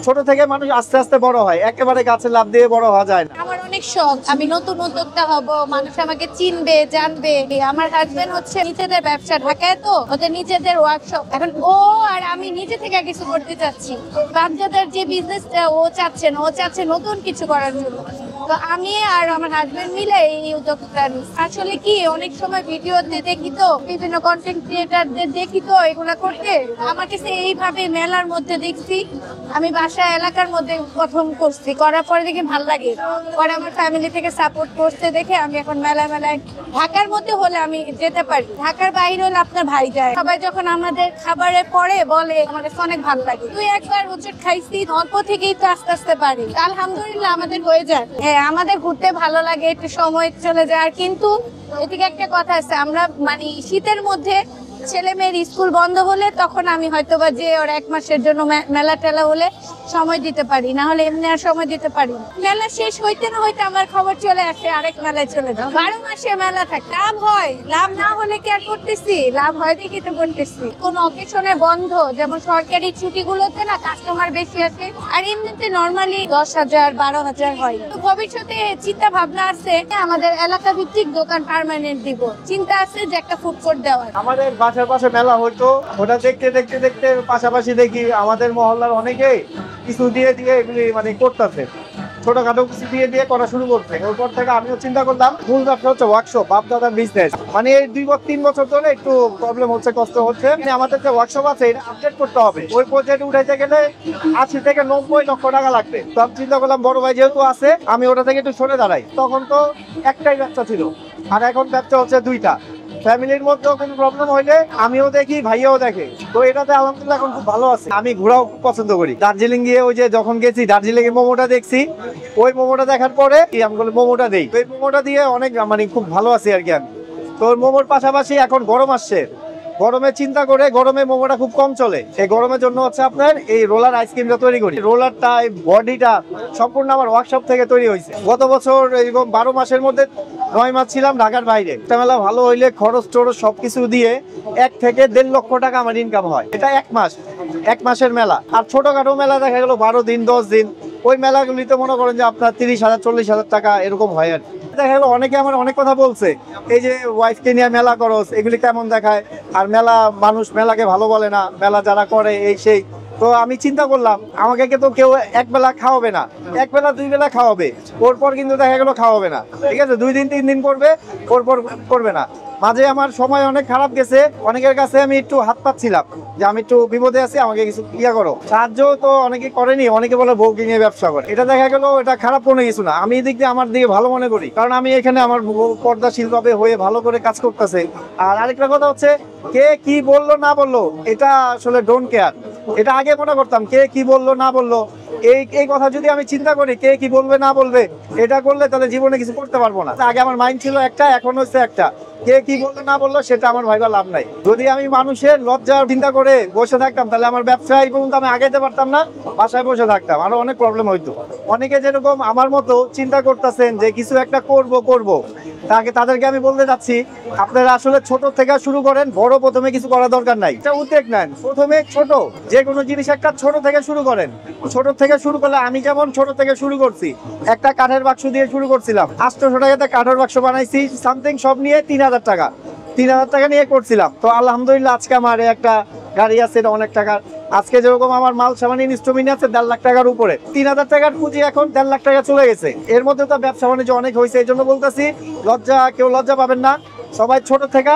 ছোট থেকে মানুষ আস্তে আস্তে বড় হয়, একেবারে গাছে লাফ দিয়ে বড় হওয়া যায় না। আমার অনেক শখ, আমি নতুন উদ্যোক্তা হব, মানুষ আমাকে চিনবে জানবে। আমার হাজবেন্ড হচ্ছে নিজেদের ব্যবসা, ঢাকায় তো ওদের নিজেদের ওয়ার্কশপ। এখন ও আর আমি নিজে থেকে কিছু করতে চাচ্ছি। বাচ্চাদের যে বিজনেসটা ও চাচ্ছে না, ও চাচ্ছে নতুন কিছু করার জন্য। তো আমি আর আমার হাজবেন্ড মিলে এই উদ্যোগটা নিই। আসলে কি অনেক সময় ভিডিওতে দেখি তো, বিভিন্ন কন্টেন্ট ক্রিয়েটারদের দেখি তো এগুলা করতে, আমার কাছে এইভাবে মেলার মধ্যে দেখছি। আমি বাসা এলাকার মধ্যে প্রথম করছি, করার পরে দেখে ভালো লাগে, পরে আমার ফ্যামিলি থেকে সাপোর্ট করতে দেখে আমি এখন মেলায় ঢাকার মধ্যে হলে আমি যেতে পারি, ঢাকার বাইরে হলে আপনার ভাই যায়। সবাই যখন আমাদের খাবারে পরে বলে আমার কাছে অনেক ভালো লাগে। তুই একবার হোঁচট খাইছি, অল্প থেকেই তো আস্তে আস্তে পারি, আলহামদুলিল্লাহ আমাদের হয়ে যায়। হ্যাঁ, আমাদের ঘুরতে ভালো লাগে, একটু সময় চলে যায়। আর কিন্তু এদিকে একটা কথা আছে, আমরা মানে শীতের মধ্যে ছেলে মেয়ের স্কুল বন্ধ হলে তখন আমি হয়তোবা যে ওর 1 মাসের জন্য মেলা টেলা হলে সময় দিতে পারি, না হলে এমনি আর সময় দিতে পারি। মেলা শেষ হইতে না হইতে আমার খবর চলে আসে আরেক মেলায় চলে যাও। 12 মাসে মেলা থাকে, লাভ হয়, লাভ না হলে কি আর করতেছি, লাভ হয় দেখি তো করতেছি। কোন অকেশনে বন্ধ, যেমন সরকারি ছুটিগুলোতে না কাস্টমার বেশি আসে, আর এমনিতে নর্মালি 10,000 12,000 হয়। তো ভবিষ্যতে চিন্তা ভাবনা আছে আমাদের এলাকা ভিত্তিক দোকান পার্মানেন্ট দিব, চিন্তা আছে যে একটা ফুড কোর্ট দেওয়ার। আমাদের বাসার পাশে মেলা হইতো, ওটা দেখতে দেখতে দেখতে পাশাপাশি দেখি আমাদের মহল্লার অনেকে কিছু দিয়ে দিয়ে এগুলি মানে করতেছে, ছোটখাটো কিছু দিয়ে দিয়ে করা শুরু করছে। ওরপর থেকে আমিও চিন্তা করলাম মূল ব্যবসা হচ্ছে ওয়ার্কশপ, বাপ-দাদার বিজনেস। মানে এই 2-3 বছর ধরে একটু প্রবলেম হচ্ছে, কষ্ট হচ্ছে। আমাদের যে ওয়ার্কশপ আছে এটা আপডেট করতে হবে, ওই পর্যায়ে উঠাইতে গেলে 80 থেকে 90 লক্ষ টাকা লাগবে। তো আমি চিন্তা করলাম বড় ভাই যেহেতু আছে, আমি ওটা থেকে একটু সরে দাঁড়াই। তখন তো একটাই ব্যবসা ছিল, আর এখন ব্যবসা হচ্ছে 2টা। ফ্যামিলির মধ্যেও কোনো প্রবলেম হইলে আমিও দেখি, ভাইয়াও দেখে। তো এটাতে আলহামদুলিল্লাহ এখন খুব ভালো আছে। আমি ঘোরাও খুব পছন্দ করি। দার্জিলিং গিয়ে ওই যে যখন গেছি, দার্জিলিং এর মোমোটা দেখছি, ওই মোমোটা দেখার পরে আমি বলি মোমোটা দেই। ওই মোমোটা দিয়ে অনেক মানে খুব ভালো আছি আর কি আমি। তো মোমোর পাশাপাশি এখন গরম আসছে, গরমে চিন্তা করে গরমে মোমোটা খুব কম চলে। এই গরমের জন্য হচ্ছে আপনার এই রোলার আইসক্রিমটা তৈরি করি। রোলারটা, এই বডিটা সম্পূর্ণ আমার ওয়ার্কশপ থেকে তৈরি হয়েছে। গত বছর এরকম 12 মাসের মধ্যে 9 মাস ছিলাম ঢাকার বাইরে। একটা মেলা ভালো হইলে খরচ টরচ সবকিছু দিয়ে 1 থেকে 1.5 লক্ষ টাকা আমার ইনকাম হয়। এটা 1 মাসের মেলা। আর ছোটখাটো মেলা দেখা গেল 12 দিন 10 দিন, ওই মেলাগুলিতে মনে করেন যে আপনার 30,000 40,000 টাকা এরকম হয় আর দেখা গেল। অনেকে আমার অনেক কথা বলছে, এই যে ওয়াইফকে নিয়ে মেলা করস, এগুলি কেমন দেখায়, আর মেলা মানুষ মেলাকে ভালো বলে না, মেলা যারা করে এই সেই। তো আমি চিন্তা করলাম আমাকে তো কেউ একবেলা খাওয়াবে না, 1 বেলা 2 বেলা খাওয়াবে, ওরপর কিন্তু দেখা গেল খাওয়াবে না। ঠিক আছে, 2 দিন 3 দিন করবে, ওরপর করবে না। মাঝে আমার সময় অনেক খারাপ গেছে, অনেকের কাছে আমি একটু হাত পাচ্ছিলাম যে আমি একটু বিপদে আছি, আমাকে কিছু করো, সাহায্য তো অনেকে করেনি। অনেকে বলে বউকে নিয়ে ব্যবসা করে, এটা দেখা গেল এটা খারাপ কোনো কিছু না। আমি এদিক দিয়ে আমার দিকে ভালো মনে করি, কারণ আমি এখানে আমার পর্দাশীল ভাবে হয়ে ভালো করে কাজ করতেছে। আর আরেকটা কথা হচ্ছে, কে কি বললো না বললো এটা আসলে ডোন্ট কেয়ার। এটা আগে মনে করতাম কে কি বললো না বললো, এই কথা যদি আমি চিন্তা করি কে কি বলবে না বলবে, এটা করলে তাহলে জীবনে কিছু করতে পারবো না। আগে আমার মাইন্ড ছিল একটা, এখন হচ্ছে একটা, কে কি বললো না বললো সেটা আমার ভাইবা লাভ নাই। যদি আমি মানুষের লজ্জা চিন্তা করে বসে থাকতাম, তাহলে আমার ব্যবসায় পর্যন্ত আমি আগাইতে পারতাম না, বাসায় বসে থাকতাম, আরো অনেক প্রবলেম হইতো। অনেকে যেরকম আমার মতো চিন্তা করতেছেন যে কিছু একটা করব, তাদেরকে আমি বলতে চাচ্ছি, আপনারা আসলে ছোট থেকে শুরু করেন, বড় প্রথমে কিছু করার দরকার নাই। একটা উদ্যোগ নেন, প্রথমে ছোট, যে কোনো জিনিস একটা ছোট থেকে শুরু করেন। ছোট থেকে শুরু করলে, আমি যেমন ছোট থেকে শুরু করছি, একটা কাঠের বাক্স দিয়ে শুরু করছিলাম, 800 টাকাতে কাঠের বাক্স বানাইছি, সামথিং সব নিয়ে 3,000 টাকা, 3,000 টাকা নিয়ে করছিলাম। তো আলহামদুলিল্লাহ আজকে আমার একটা গাড়ি আছে, এটা অনেক টাকার। আজকে যেরকম আমার মাল সামান্য ইনস্ট্রুমেন্ট আছে 1.5 লাখ টাকার উপরে, 3,000 টাকার পুঁজি এখন 1.5 লাখ টাকা চলে গেছে। এর মধ্যে তো ব্যবসা বাণিজ্য অনেক হয়েছে। এই জন্য বলতেছি, কেউ লজ্জা পাবেন না, সবাই ছোট থেকে